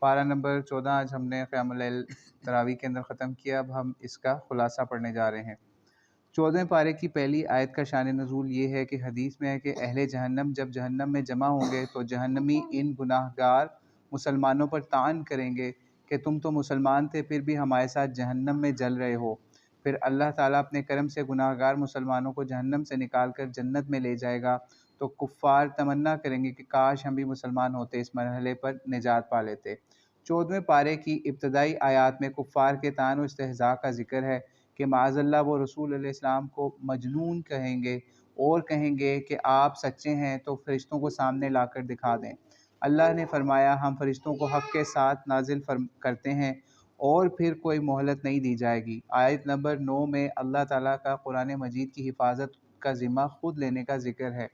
پارہ نمبر 14 آج ہم نے قیام اللیل تراویح کے اندر ختم کیا۔ اب ہم اس کا خلاصہ پڑھنے جا رہے ہیں۔ 14ویں پارے کی پہلی آیت کا شان نزول یہ ہے کہ حدیث میں ہے کہ اہل جہنم جب جہنم میں جمع ہوں گے تو جہنمی ان گناہ گار مسلمانوں پر طعن کریں گے کہ تم تو مسلمان تھے پھر بھی ہمارے ساتھ جہنم میں جل رہے ہو۔ پھر اللہ تعالیٰ اپنے کرم سے گناہ گار مسلمانوں کو جہنم سے نکال کر جنت میں لے جائے گا تو کفار تمنا کریں گے کہ کاش ہم بھی مسلمان ہوتے، اس مرحلے پر نجات پا لیتے۔ 14ویں پارے کی ابتدائی آیات میں کفار کے طعن و استہزاء کا ذکر ہے کہ معاذ اللہ وہ رسول علیہ السلام کو مجنون کہیں گے اور کہیں گے کہ آپ سچے ہیں تو فرشتوں کو سامنے لا کر دکھا دیں۔ اللہ نے فرمایا ہم فرشتوں کو حق کے ساتھ نازل کرتے ہیں اور پھر کوئی مہلت نہیں دی جائے گی۔ آیت نمبر 9 میں اللہ تعالیٰ کا قرآن مجید کی حفاظت کا ذمہ خود لینے کا ذکر ہے،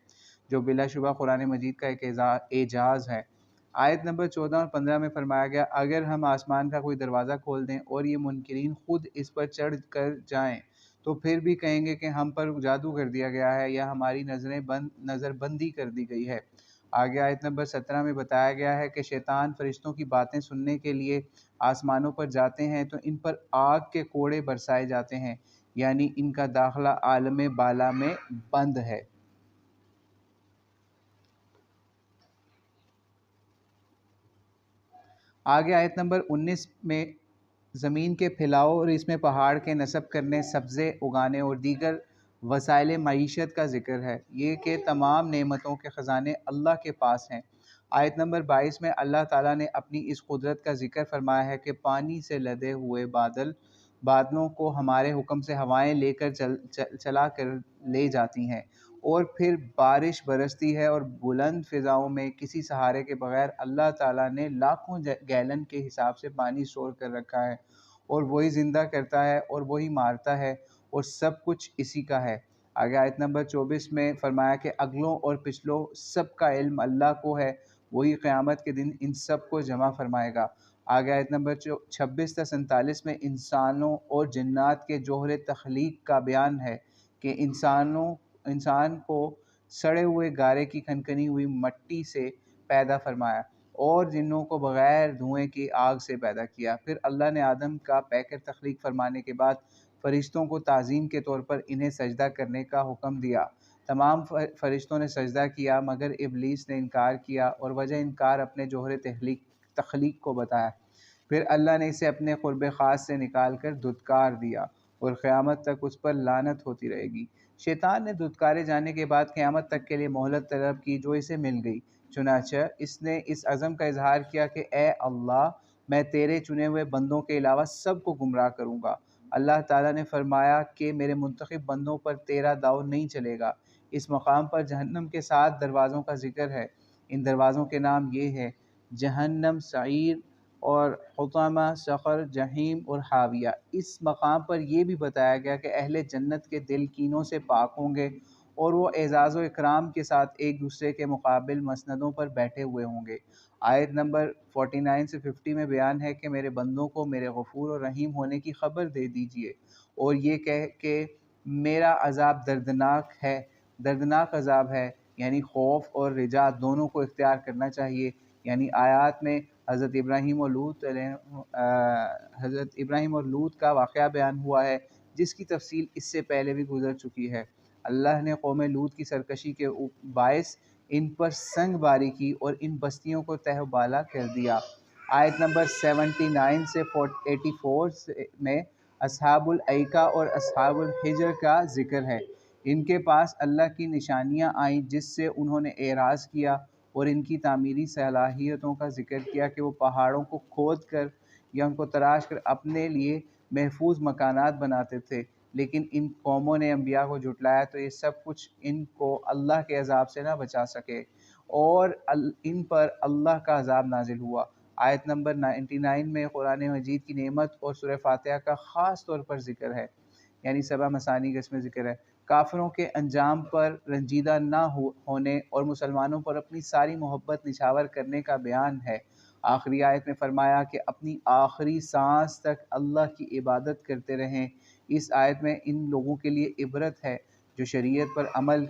جو بلا شبہ قرآن مجید کا ایک اعجاز ہے۔ آیت نمبر 14 اور 15 میں فرمایا گیا اگر ہم آسمان کا کوئی دروازہ کھول دیں اور یہ منکرین خود اس پر چڑھ کر جائیں تو پھر بھی کہیں گے کہ ہم پر جادو کر دیا گیا ہے یا ہماری نظر بندی کر دی گئی ہے۔ آگے آیت نمبر 17 میں بتایا گیا ہے کہ شیطان فرشتوں کی باتیں سننے کے لیے آسمانوں پر جاتے ہیں تو ان پر آگ کے کوڑے برسائے جاتے ہیں، یعنی ان کا داخلہ عالم بالا میں بند ہے۔ آگے آیت نمبر 19 میں زمین کے پھیلاؤ اور اس میں پہاڑ کے نصب کرنے، سبزے اگانے اور دیگر وسائل معیشت کا ذکر ہے، یہ کہ تمام نعمتوں کے خزانے اللہ کے پاس ہیں۔ آیت نمبر 22 میں اللہ تعالیٰ نے اپنی اس قدرت کا ذکر فرمایا ہے کہ پانی سے لدے ہوئے بادلوں کو ہمارے حکم سے ہوائیں لے کر چلا کر لے جاتی ہیں اور پھر بارش برستی ہے، اور بلند فضاؤں میں کسی سہارے کے بغیر اللہ تعالیٰ نے لاکھوں گیلن کے حساب سے پانی اسٹور کر رکھا ہے، اور وہی زندہ کرتا ہے اور وہی مارتا ہے، اور سب کچھ اسی کا ہے۔ آگے آیت نمبر 24 میں فرمایا کہ اگلوں اور پچھلوں سب کا علم اللہ کو ہے، وہی قیامت کے دن ان سب کو جمع فرمائے گا۔ آگے آیت نمبر 26 تا 47 میں انسانوں اور جنات کے جوہر تخلیق کا بیان ہے کہ انسان کو سڑے ہوئے گارے کی کھنکھنی ہوئی مٹی سے پیدا فرمایا اور جنوں کو بغیر دھوئیں کی آگ سے پیدا کیا۔ پھر اللہ نے آدم کا پیکر تخلیق فرمانے کے بعد فرشتوں کو تعظیم کے طور پر انہیں سجدہ کرنے کا حکم دیا۔ تمام فرشتوں نے سجدہ کیا مگر ابلیس نے انکار کیا، اور وجہ انکار اپنے جوہر تخلیق کو بتایا۔ پھر اللہ نے اسے اپنے قرب خاص سے نکال کر دھتکار دیا، اور قیامت تک اس پر لعنت ہوتی رہے گی۔ شیطان نے دھتکارے جانے کے بعد قیامت تک کے لیے مہلت طلب کی، جو اسے مل گئی۔ چنانچہ اس نے اس عزم کا اظہار کیا کہ اے اللہ، میں تیرے چنے ہوئے بندوں کے علاوہ سب کو گمراہ کروں گا۔ اللہ تعالیٰ نے فرمایا کہ میرے منتخب بندوں پر تیرا داؤ نہیں چلے گا۔ اس مقام پر جہنم کے 7 دروازوں کا ذکر ہے۔ ان دروازوں کے نام یہ ہے: جہنم، سعیر اور حطمہ، سقر، جحیم اور حاویہ۔ اس مقام پر یہ بھی بتایا گیا کہ اہل جنت کے دل کینوں سے پاک ہوں گے اور وہ اعزاز و اکرام کے ساتھ ایک دوسرے کے مقابل مسندوں پر بیٹھے ہوئے ہوں گے۔ آیت نمبر 49 سے 50 میں بیان ہے کہ میرے بندوں کو میرے غفور اور رحیم ہونے کی خبر دے دیجئے، اور یہ کہہ کہ میرا عذاب دردناک عذاب ہے، یعنی خوف اور رجا دونوں کو اختیار کرنا چاہیے۔ یعنی آیات میں حضرت ابراہیم اور لوط کا واقعہ بیان ہوا ہے، جس کی تفصیل اس سے پہلے بھی گزر چکی ہے۔ اللہ نے قوم لوط کی سرکشی کے باعث ان پر سنگ باری کی اور ان بستیوں کو تہہ و بالا کر دیا۔ آیت نمبر 79 سے 84 میں اصحاب الایکہ اور اصحاب الحجر کا ذکر ہے۔ ان کے پاس اللہ کی نشانیاں آئیں جس سے انہوں نے اعراض کیا، اور ان کی تعمیری صلاحیتوں کا ذکر کیا کہ وہ پہاڑوں کو کھود کر یا ان کو تراش کر اپنے لیے محفوظ مکانات بناتے تھے، لیکن ان قوموں نے انبیاء کو جھٹلایا تو یہ سب کچھ ان کو اللہ کے عذاب سے نہ بچا سکے، اور ان پر اللہ کا عذاب نازل ہوا۔ آیت نمبر 99 میں قرآن مجید کی نعمت اور سورہ فاتحہ کا خاص طور پر ذکر ہے، یعنی 7 مثانی کا اس میں ذکر ہے۔ کافروں کے انجام پر رنجیدہ نہ ہونے اور مسلمانوں پر اپنی ساری محبت نچھاور کرنے کا بیان ہے۔ آخری آیت میں فرمایا کہ اپنی آخری سانس تک اللہ کی عبادت کرتے رہیں۔ اس آیت میں ان لوگوں کے لیے عبرت ہے جو شریعت پر عمل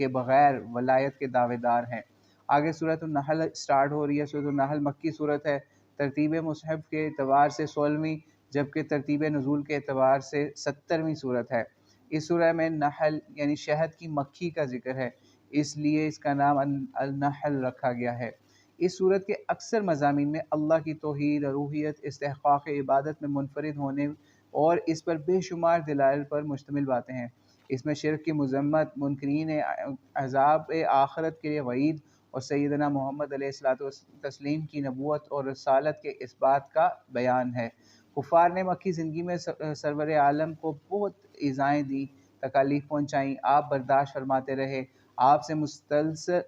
کے بغیر ولایت کے دعوے دار ہیں۔ آگے سورۃ النحل سٹارٹ ہو رہی ہے۔ سورۃ النحل مکی صورت ہے، ترتیب مصحف کے اعتبار سے 16ویں، جبکہ ترتیب نزول کے اعتبار سے 70ویں صورت ہے۔ اس سورہ میں نحل یعنی شہد کی مکھی کا ذکر ہے، اس لیے اس کا نام النحل رکھا گیا ہے۔ اس صورت کے اکثر مضامین میں اللہ کی توحید، الوہیت، استحقاق عبادت میں منفرد ہونے اور اس پر بے شمار دلائل پر مشتمل باتیں ہیں۔ اس میں شرک کی مذمت، منکرین عذاب آخرت کے لیے وعید اور سیدنا محمد علیہ الصلوۃ والتسلیم کی نبوت اور رسالت کے اس بات کا بیان ہے۔ کفار نے مکی زندگی میں سرور عالم کو بہت ایذائیں دیں، تکالیف پہنچائیں، آپ برداشت فرماتے رہے، آپ سے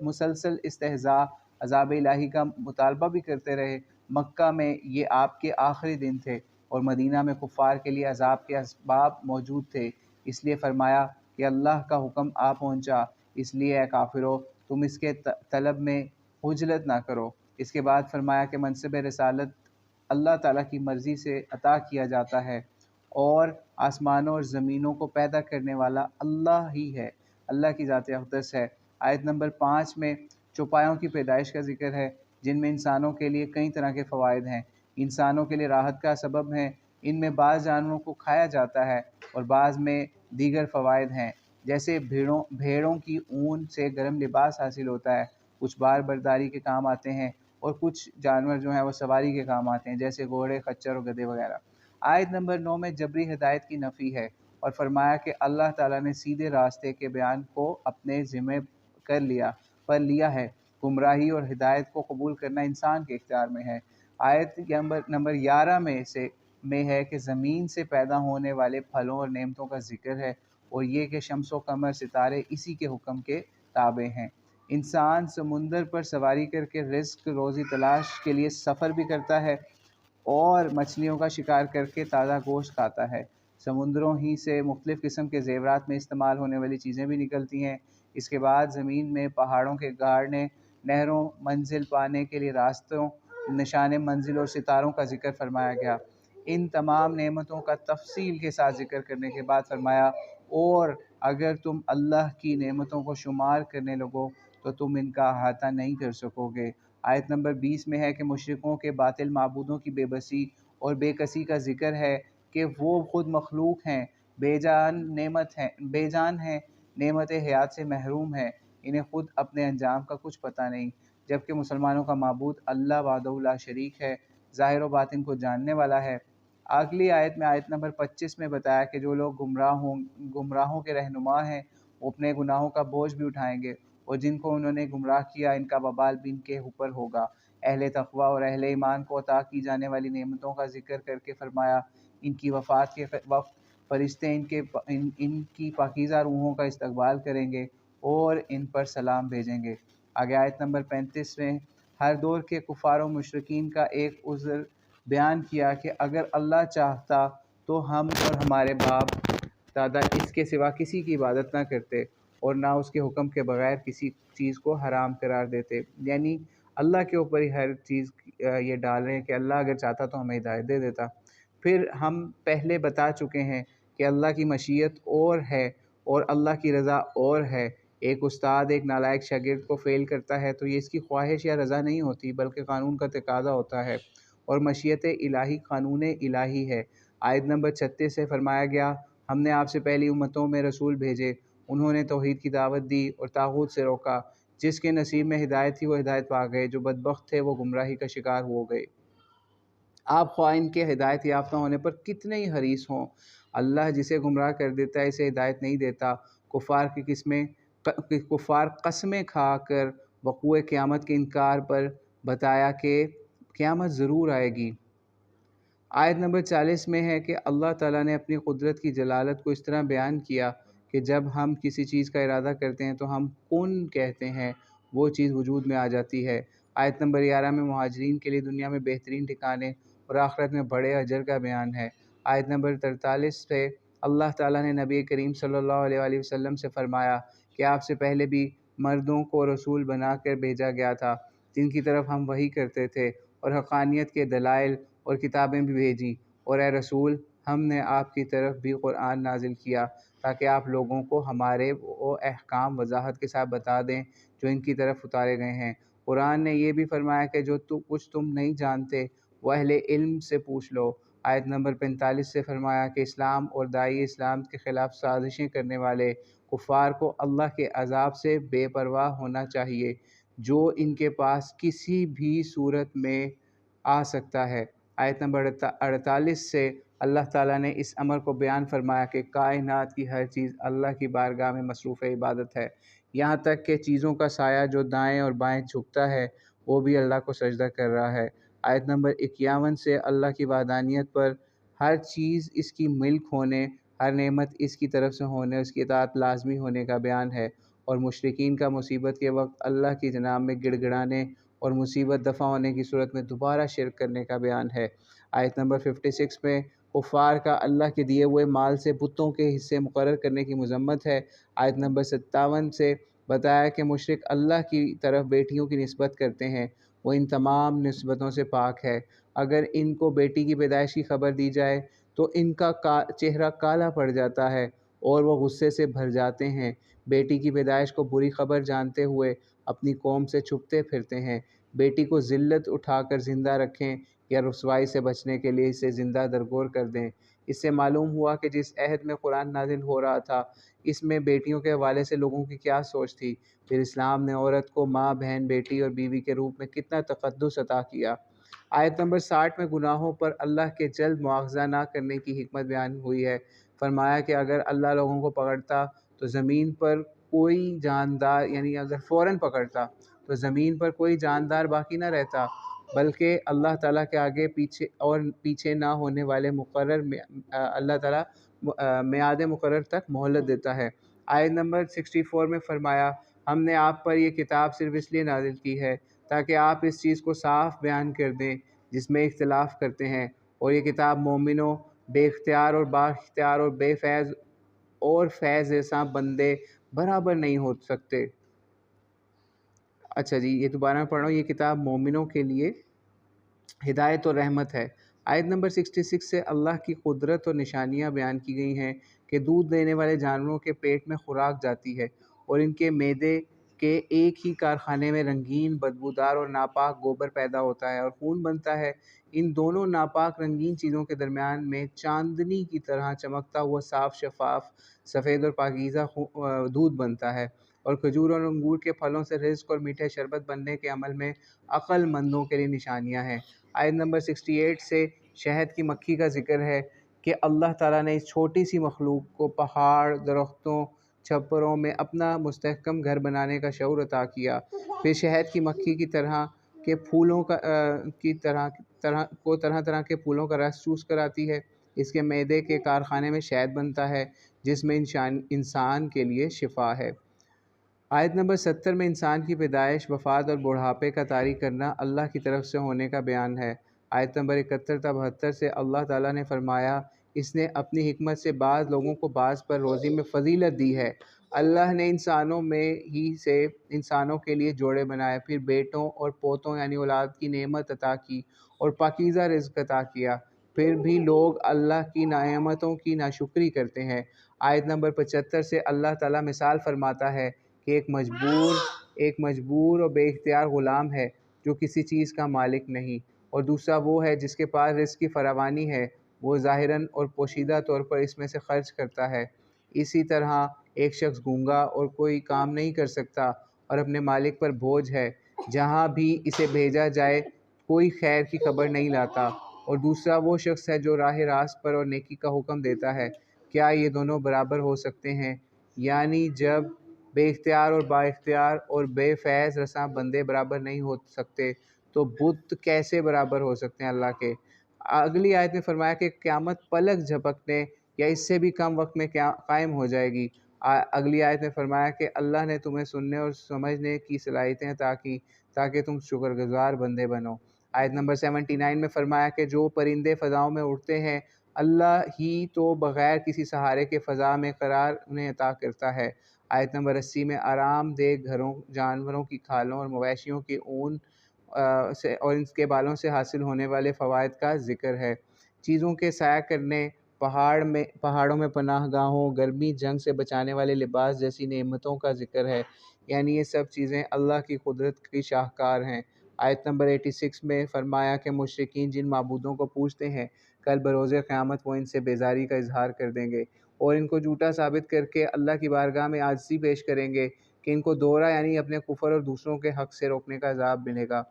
مسلسل استہزاء، عذاب الہی کا مطالبہ بھی کرتے رہے۔ مکہ میں یہ آپ کے آخری دن تھے اور مدینہ میں کفار کے لیے عذاب کے اسباب موجود تھے، اس لیے فرمایا کہ اللہ کا حکم آ پہنچا، اس لیے اے کافرو تم اس کے طلب میں عجلت نہ کرو۔ اس کے بعد فرمایا کہ منصب رسالت اللہ تعالیٰ کی مرضی سے عطا کیا جاتا ہے اور آسمانوں اور زمینوں کو پیدا کرنے والا اللہ ہی ہے، اللہ کی ذات اقدس ہے۔ آیت نمبر 5 میں چوپایوں کی پیدائش کا ذکر ہے، جن میں انسانوں کے لیے کئی طرح کے فوائد ہیں، انسانوں کے لیے راحت کا سبب ہیں، ان میں بعض جانوروں کو کھایا جاتا ہے اور بعض میں دیگر فوائد ہیں، جیسے بھیڑوں کی اون سے گرم لباس حاصل ہوتا ہے، کچھ بار برداری کے کام آتے ہیں اور کچھ جانور جو ہیں وہ سواری کے کام آتے ہیں، جیسے گھوڑے، خچر اور گدھے وغیرہ۔ آیت نمبر 9 میں جبری ہدایت کی نفی ہے اور فرمایا کہ اللہ تعالیٰ نے سیدھے راستے کے بیان کو اپنے ذمہ پر لیا ہے، گمراہی اور ہدایت کو قبول کرنا انسان کے اختیار میں ہے۔ آیت نمبر 11 میں ہے کہ زمین سے پیدا ہونے والے پھلوں اور نعمتوں کا ذکر ہے اور یہ کہ شمس و قمر، ستارے اسی کے حکم کے تابع ہیں۔ انسان سمندر پر سواری کر کے رزق روزی تلاش کے لیے سفر بھی کرتا ہے اور مچھلیوں کا شکار کر کے تازہ گوشت کھاتا ہے۔ سمندروں ہی سے مختلف قسم کے زیورات میں استعمال ہونے والی چیزیں بھی نکلتی ہیں۔ اس کے بعد زمین میں پہاڑوں کے گاڑنے، نہروں، منزل پانے کے لیے راستوں، نشان منزل اور ستاروں کا ذکر فرمایا گیا۔ ان تمام نعمتوں کا تفصیل کے ساتھ ذکر کرنے کے بعد فرمایا اور اگر تم اللہ کی نعمتوں کو شمار کرنے لگو تو تم ان کا احاطہ نہیں کر سکو گے۔ آیت نمبر 20 میں ہے کہ مشرکوں کے باطل معبودوں کی بے بسی اور بے کسی کا ذکر ہے کہ وہ خود مخلوق ہیں، بے جان ہیں، نعمت حیات سے محروم ہیں، انہیں خود اپنے انجام کا کچھ پتہ نہیں، جبکہ مسلمانوں کا معبود اللہ وحدہ لا شریک ہے، ظاہر و باطن کو جاننے والا ہے۔ اگلی آیت میں آیت نمبر 25 میں بتایا کہ جو لوگ گمراہوں کے رہنما ہیں وہ اپنے گناہوں کا بوجھ بھی اٹھائیں گے اور جن کو انہوں نے گمراہ کیا ان کا وبال بھی ان کے اوپر ہوگا۔ اہل تقوی اور اہل ایمان کو عطا کی جانے والی نعمتوں کا ذکر کر کے فرمایا ان کی وفات کے وقت فرشتے ان کی پاکیزہ روحوں کا استقبال کریں گے اور ان پر سلام بھیجیں گے۔ آگے آیت نمبر 35 میں ہر دور کے کفار و مشرکین کا ایک عذر بیان کیا کہ اگر اللہ چاہتا تو ہم اور ہمارے باپ دادا اس کے سوا کسی کی عبادت نہ کرتے اور نہ اس کے حکم کے بغیر کسی چیز کو حرام قرار دیتے، یعنی اللہ کے اوپر ہی ہر چیز یہ ڈال رہے ہیں کہ اللہ اگر چاہتا تو ہمیں ہدایت دے دیتا۔ پھر ہم پہلے بتا چکے ہیں کہ اللہ کی مشیت اور ہے اور اللہ کی رضا اور ہے۔ ایک استاد ایک نالائق شاگرد کو فیل کرتا ہے تو یہ اس کی خواہش یا رضا نہیں ہوتی بلکہ قانون کا تقاضا ہوتا ہے، اور مشیت الہی قانون الہی ہے۔ آیت نمبر 36 سے فرمایا گیا ہم نے آپ سے پہلی امتوں میں رسول بھیجے، انہوں نے توحید کی دعوت دی اور طاغوت سے روکا، جس کے نصیب میں ہدایت تھی وہ ہدایت پا گئے، جو بدبخت تھے وہ گمراہی کا شکار ہو گئے۔ آپ خواہ ان کے ہدایت یافتہ ہونے پر کتنے ہی حریص ہوں، اللہ جسے گمراہ کر دیتا ہے اسے ہدایت نہیں دیتا۔ کفار قسمیں کھا کر وقوع قیامت کے انکار پر بتایا کہ قیامت ضرور آئے گی۔ آیت نمبر 40 میں ہے کہ اللہ تعالیٰ نے اپنی قدرت کی جلالت کو اس طرح بیان کیا کہ جب ہم کسی چیز کا ارادہ کرتے ہیں تو ہم کن کہتے ہیں، وہ چیز وجود میں آ جاتی ہے۔ آیت نمبر 11 میں مہاجرین کے لیے دنیا میں بہترین ٹھکانے اور آخرت میں بڑے اجر کا بیان ہے۔ آیت نمبر 43 سے اللہ تعالیٰ نے نبی کریم صلی اللہ علیہ وآلہ وسلم سے فرمایا کہ آپ سے پہلے بھی مردوں کو رسول بنا کر بھیجا گیا تھا جن کی طرف ہم وحی کرتے تھے اور حقانیت کے دلائل اور کتابیں بھی بھیجیں، اور اے رسول ہم نے آپ کی طرف بھی قرآن نازل کیا تاکہ آپ لوگوں کو ہمارے وہ احکام وضاحت کے ساتھ بتا دیں جو ان کی طرف اتارے گئے ہیں۔ قرآن نے یہ بھی فرمایا کہ جو کچھ تم نہیں جانتے وہ اہل علم سے پوچھ لو۔ آیت نمبر 45 سے فرمایا کہ اسلام اور داعی اسلام کے خلاف سازشیں کرنے والے کفار کو اللہ کے عذاب سے بے پرواہ ہونا چاہیے جو ان کے پاس کسی بھی صورت میں آ سکتا ہے۔ آیت نمبر 48 سے اللہ تعالیٰ نے اس امر کو بیان فرمایا کہ کائنات کی ہر چیز اللہ کی بارگاہ میں مصروف عبادت ہے، یہاں تک کہ چیزوں کا سایہ جو دائیں اور بائیں جھکتا ہے وہ بھی اللہ کو سجدہ کر رہا ہے۔ آیت نمبر 51 سے اللہ کی وحدانیت پر ہر چیز اس کی ملک ہونے، ہر نعمت اس کی طرف سے ہونے، اس کی اطاعت لازمی ہونے کا بیان ہے، اور مشرکین کا مصیبت کے وقت اللہ کی جناب میں گڑ گڑانے اور مصیبت دفع ہونے کی صورت میں دوبارہ شرک کرنے کا بیان ہے۔ آیت نمبر 56 میں کفار کا اللہ کے دیے ہوئے مال سے بتوں کے حصے مقرر کرنے کی مذمت ہے۔ آیت نمبر 57 سے بتایا کہ مشرک اللہ کی طرف بیٹیوں کی نسبت کرتے ہیں، وہ ان تمام نسبتوں سے پاک ہے۔ اگر ان کو بیٹی کی پیدائش کی خبر دی جائے تو ان کا چہرہ کالا پڑ جاتا ہے اور وہ غصے سے بھر جاتے ہیں۔ بیٹی کی پیدائش کو بری خبر جانتے ہوئے اپنی قوم سے چھپتے پھرتے ہیں۔ بیٹی کو ذلت اٹھا کر زندہ رکھیں یا رسوائی سے بچنے کے لیے اسے زندہ درگور کر دیں۔ اس سے معلوم ہوا کہ جس عہد میں قرآن نازل ہو رہا تھا اس میں بیٹیوں کے حوالے سے لوگوں کی کیا سوچ تھی۔ پھر اسلام نے عورت کو ماں، بہن، بیٹی اور بیوی کے روپ میں کتنا تقدس عطا کیا۔ آیت نمبر 60 میں گناہوں پر اللہ کے جلد مواخذہ نہ کرنے کی حکمت بیان ہوئی ہے۔ فرمایا کہ اگر اللہ لوگوں کو پکڑتا تو زمین پر کوئی جاندار، یعنی اگر فوراً پکڑتا تو زمین پر کوئی جاندار باقی نہ رہتا، بلکہ اللہ تعالیٰ کے آگے پیچھے نہ ہونے والے اللہ تعالیٰ میعاد مقرر تک مہلت دیتا ہے۔ آیت نمبر 64 میں فرمایا ہم نے آپ پر یہ کتاب صرف اس لیے نازل کی ہے تاکہ آپ اس چیز کو صاف بیان کر دیں جس میں اختلاف کرتے ہیں، اور یہ کتاب مومنوں، بے اختیار اور با اختیار اور بے فیض اور فیض یافتہ بندے برابر نہیں ہو سکتے۔ اچھا جی، یہ دوبارہ پڑھ رہا ہوں۔ یہ کتاب مومنوں کے لیے ہدایت اور رحمت ہے۔ آیت نمبر 66 سے اللہ کی قدرت اور نشانیاں بیان کی گئی ہیں کہ دودھ دینے والے جانوروں کے پیٹ میں خوراک جاتی ہے اور ان کے معدے کے ایک ہی کارخانے میں رنگین، بدبودار اور ناپاک گوبر پیدا ہوتا ہے اور خون بنتا ہے۔ ان دونوں ناپاک رنگین چیزوں کے درمیان میں چاندنی کی طرح چمکتا ہوا صاف شفاف سفید اور پاکیزہ دودھ بنتا ہے، اور کھجور اور انگور کے پھلوں سے رزق اور میٹھے شربت بننے کے عمل میں عقل مندوں کے لیے نشانیاں ہیں۔ آیت نمبر 68 سے شہد کی مکھی کا ذکر ہے کہ اللہ تعالیٰ نے اس چھوٹی سی مخلوق کو پہاڑ، درختوں، چھپروں میں اپنا مستحکم گھر بنانے کا شعور عطا کیا۔ پھر شہد کی مکھی کی طرح کے پھولوں طرح طرح کے پھولوں کا رس چوس کر آتی ہے۔ اس کے معدے کے کارخانے میں شہد بنتا ہے جس میں انسان کے لیے شفا ہے۔ آیت نمبر 70 میں انسان کی پیدائش، وفات اور بڑھاپے کا طاری کرنا اللہ کی طرف سے ہونے کا بیان ہے۔ آیت نمبر 71 تا 72 سے اللہ تعالیٰ نے فرمایا اس نے اپنی حکمت سے بعض لوگوں کو بعض پر روزی میں فضیلت دی ہے۔ اللہ نے انسانوں میں ہی سے انسانوں کے لیے جوڑے بنائے، پھر بیٹوں اور پوتوں یعنی اولاد کی نعمت عطا کی اور پاکیزہ رزق عطا کیا، پھر بھی لوگ اللہ کی نعمتوں کی ناشکری کرتے ہیں۔ آیت نمبر 75 سے اللہ تعالیٰ مثال فرماتا ہے کہ ایک مجبور اور بے اختیار غلام ہے جو کسی چیز کا مالک نہیں، اور دوسرا وہ ہے جس کے پاس رزق کی فراوانی ہے، وہ ظاہراً اور پوشیدہ طور پر اس میں سے خرچ کرتا ہے۔ اسی طرح ایک شخص گونگا اور کوئی کام نہیں کر سکتا اور اپنے مالک پر بوجھ ہے، جہاں بھی اسے بھیجا جائے کوئی خیر کی خبر نہیں لاتا، اور دوسرا وہ شخص ہے جو راہ راست پر اور نیکی کا حکم دیتا ہے۔ کیا یہ دونوں برابر ہو سکتے ہیں؟ یعنی جب بے اختیار اور با اختیار اور بے فیض رساں بندے برابر نہیں ہو سکتے تو بت کیسے برابر ہو سکتے ہیں اللہ کے؟ اگلی آیت میں فرمایا کہ قیامت پلک جھپکنے یا اس سے بھی کم وقت میں قائم ہو جائے گی۔ اگلی آیت میں فرمایا کہ اللہ نے تمہیں سننے اور سمجھنے کی صلاحیتیں عطا کی تاکہ تم شکر گزار بندے بنو۔ آیت نمبر 79 میں فرمایا کہ جو پرندے فضاؤں میں اڑتے ہیں اللہ ہی تو بغیر کسی سہارے کے فضا میں قرار انہیں عطا کرتا ہے۔ آیت نمبر 80 میں آرام دہ گھروں، جانوروں کی کھالوں اور مویشیوں کے اون اور ان کے بالوں سے حاصل ہونے والے فوائد کا ذکر ہے۔ چیزوں کے سایہ کرنے پہاڑوں میں پناہ گاہوں، گرمی جنگ سے بچانے والے لباس جیسی نعمتوں کا ذکر ہے، یعنی یہ سب چیزیں اللہ کی قدرت کی شاہکار ہیں۔ آیت نمبر 86 میں فرمایا کہ مشرکین جن معبودوں کو پوجتے ہیں کل بروز قیامت وہ ان سے بیزاری کا اظہار کر دیں گے اور ان کو جھوٹا ثابت کر کے اللہ کی بارگاہ میں عاجزی پیش کریں گے کہ ان کو دوہرا یعنی اپنے کفر اور دوسروں کے حق سے روکنے کا عذاب ملے گا۔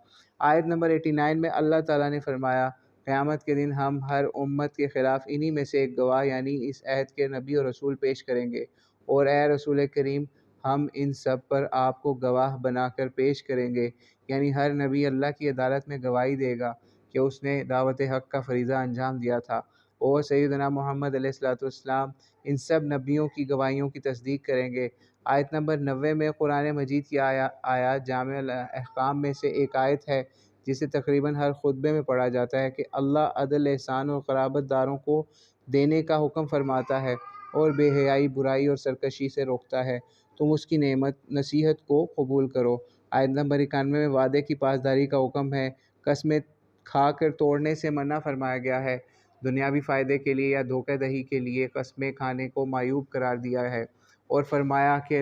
آیت نمبر 89 میں اللہ تعالیٰ نے فرمایا قیامت کے دن ہم ہر امت کے خلاف انہی میں سے ایک گواہ یعنی اس عہد کے نبی اور رسول پیش کریں گے، اور اے رسول کریم ہم ان سب پر آپ کو گواہ بنا کر پیش کریں گے، یعنی ہر نبی اللہ کی عدالت میں گواہی دے گا کہ اس نے دعوت حق کا فریضہ انجام دیا تھا، اور سیدنا محمد علیہ الصلوۃ والسلام ان سب نبیوں کی گواہیوں کی تصدیق کریں گے۔ آیت نمبر 90 میں قرآن مجید کی آیات جامع الاحکام میں سے ایک آیت ہے جسے تقریباً ہر خطبے میں پڑھا جاتا ہے کہ اللہ عدل، احسان اور قرابت داروں کو دینے کا حکم فرماتا ہے اور بے حیائی، برائی اور سرکشی سے روکتا ہے، تم اس کی نصیحت کو قبول کرو۔ آیت نمبر 91 میں وعدے کی پاسداری کا حکم ہے، قسمیں کھا کر توڑنے سے منع فرمایا گیا ہے، دنیاوی فائدے کے لیے یا دھوکہ دہی کے لیے قسمیں کھانے کو معیوب قرار دیا ہے، اور فرمایا کہ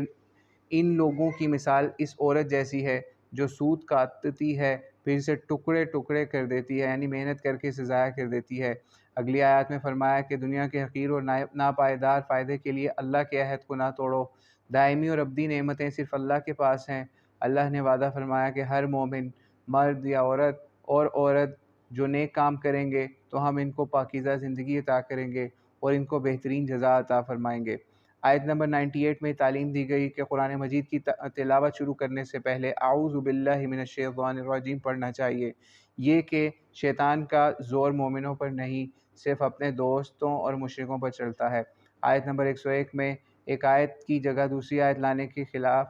ان لوگوں کی مثال اس عورت جیسی ہے جو سود کاٹتی ہے پھر اسے ٹکڑے ٹکڑے کر دیتی ہے، یعنی محنت کر کے اسے ضائع کر دیتی ہے۔ اگلی آیات میں فرمایا کہ دنیا کے حقیر اور ناپائیدار فائدے کے لیے اللہ کے عہد کو نہ توڑو، دائمی اور ابدی نعمتیں صرف اللہ کے پاس ہیں۔ اللہ نے وعدہ فرمایا کہ ہر مومن مرد یا عورت جو نیک کام کریں گے تو ہم ان کو پاکیزہ زندگی عطا کریں گے اور ان کو بہترین جزا عطا فرمائیں گے۔ آیت نمبر 98 میں تعلیم دی گئی کہ قرآن مجید کی تلاوت شروع کرنے سے پہلے اعوذ باللہ من الشیطان الرجیم پڑھنا چاہیے، یہ کہ شیطان کا زور مومنوں پر نہیں صرف اپنے دوستوں اور مشرکوں پر چلتا ہے۔ آیت نمبر 101 میں ایک آیت کی جگہ دوسری آیت لانے کے خلاف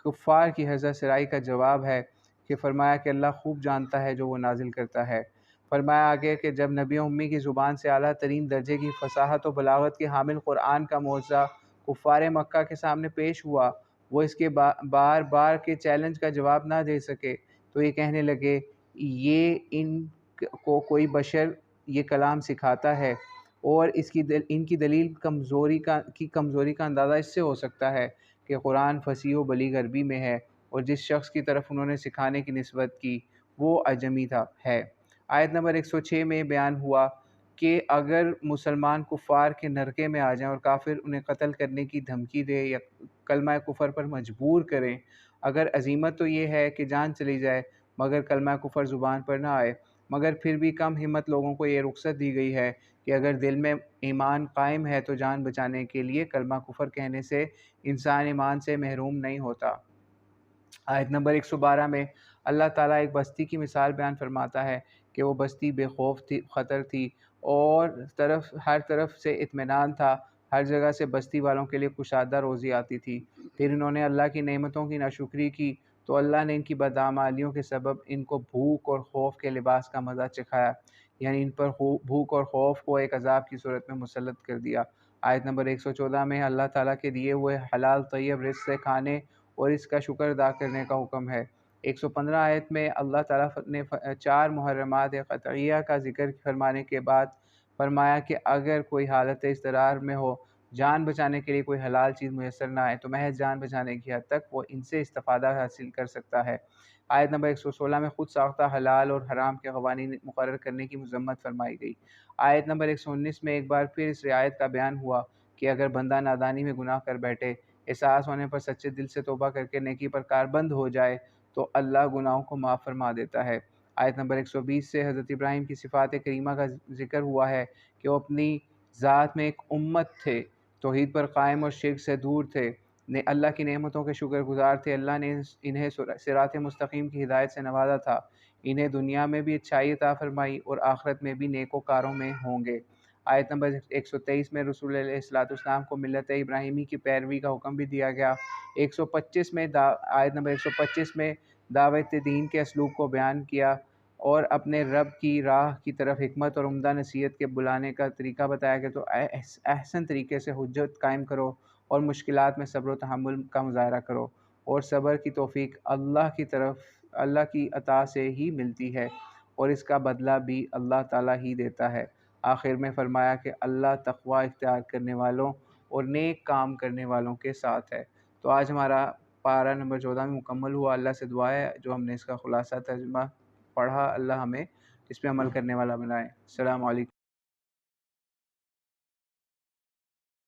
کفار کی حذر سرائی کا جواب ہے کہ فرمایا کہ اللہ خوب جانتا ہے جو وہ نازل کرتا ہے۔ فرمایا آگے کہ جب نبی امی کی زبان سے اعلیٰ ترین درجے کی فصاحت و بلاغت کے حامل قرآن کا معجزہ کفار مکہ کے سامنے پیش ہوا، وہ اس کے بار بار کے چیلنج کا جواب نہ دے سکے تو یہ کہنے لگے یہ ان کو کوئی بشر یہ کلام سکھاتا ہے، اور ان کی دلیل کمزوری کا اندازہ اس سے ہو سکتا ہے کہ قرآن فصیح و بلیغ عربی میں ہے اور جس شخص کی طرف انہوں نے سکھانے کی نسبت کی وہ اجمی ہے۔ آیت نمبر 106 میں بیان ہوا کہ اگر مسلمان کفار کے نرکے میں آ جائیں اور کافر انہیں قتل کرنے کی دھمکی دے یا کلمہ کفر پر مجبور کریں، اگر عزیمت تو یہ ہے کہ جان چلی جائے مگر کلمہ کفر زبان پر نہ آئے، مگر پھر بھی کم ہمت لوگوں کو یہ رخصت دی گئی ہے کہ اگر دل میں ایمان قائم ہے تو جان بچانے کے لیے کلمہ کفر کہنے سے انسان ایمان سے محروم نہیں ہوتا۔ آیت نمبر 112 میں اللہ تعالیٰ ایک بستی کی مثال بیان فرماتا ہے کہ وہ بستی بے خوف تھی، خطر تھی اور ہر طرف سے اطمینان تھا، ہر جگہ سے بستی والوں کے لیے کشادہ روزی آتی تھی۔ پھر انہوں نے اللہ کی نعمتوں کی ناشکری کی تو اللہ نے ان کی بدعمالیوں کے سبب ان کو بھوک اور خوف کے لباس کا مزہ چکھایا، یعنی ان پر بھوک اور خوف کو ایک عذاب کی صورت میں مسلط کر دیا۔ آیت نمبر 114 میں اللہ تعالیٰ کے دیے ہوئے حلال طیب رزق سے کھانے اور اس کا شکر ادا کرنے کا حکم ہے۔ 115 آیت میں اللہ تعالیٰ نے 4 محرمات قطعیہ کا ذکر فرمانے کے بعد فرمایا کہ اگر کوئی حالت اضطرار میں ہو، جان بچانے کے لیے کوئی حلال چیز میسر نہ آئے تو محض جان بچانے کی حد تک وہ ان سے استفادہ حاصل کر سکتا ہے۔ آیت نمبر 116 میں خود ساختہ حلال اور حرام کے قوانین مقرر کرنے کی مذمت فرمائی گئی۔ آیت نمبر 119 میں ایک بار پھر اس رعایت کا بیان ہوا کہ اگر بندہ نادانی میں گناہ کر بیٹھے، احساس ہونے پر سچے دل سے توبہ کر کے نیکی پر کاربند ہو جائے تو اللہ گناہوں کو معاف فرما دیتا ہے۔ آیت نمبر 120 سے حضرت ابراہیم کی صفات کریمہ کا ذکر ہوا ہے کہ وہ اپنی ذات میں ایک امت تھے، توحید پر قائم اور شرک سے دور تھے، اللہ کی نعمتوں کے شکر گزار تھے، اللہ نے انہیں صراط مستقیم کی ہدایت سے نوازا تھا، انہیں دنیا میں بھی اچھائی عطا فرمائی اور آخرت میں بھی نیکوکاروں میں ہوں گے۔ آیت نمبر 123 میں رسول علیہ الصلوۃ والسلام کو ملت ابراہیمی کی پیروی کا حکم بھی دیا گیا۔ 125 میں آیت نمبر 125 میں دعوت دین کے اسلوب کو بیان کیا اور اپنے رب کی راہ کی طرف حکمت اور عمدہ نصیحت کے بلانے کا طریقہ بتایا کہ تو احسن طریقے سے حجت قائم کرو اور مشکلات میں صبر و تحمل کا مظاہرہ کرو، اور صبر کی توفیق اللہ کی عطا سے ہی ملتی ہے اور اس کا بدلہ بھی اللہ تعالیٰ ہی دیتا ہے۔ آخر میں فرمایا کہ اللہ تقوی اختیار کرنے والوں اور نیک کام کرنے والوں کے ساتھ ہے۔ تو آج ہمارا پارہ نمبر 14 میں مکمل ہوا۔ اللہ سے دعا ہے جو ہم نے اس کا خلاصہ ترجمہ پڑھا، اللہ ہمیں اس پہ عمل کرنے والا بنائے۔ السلام علیکم۔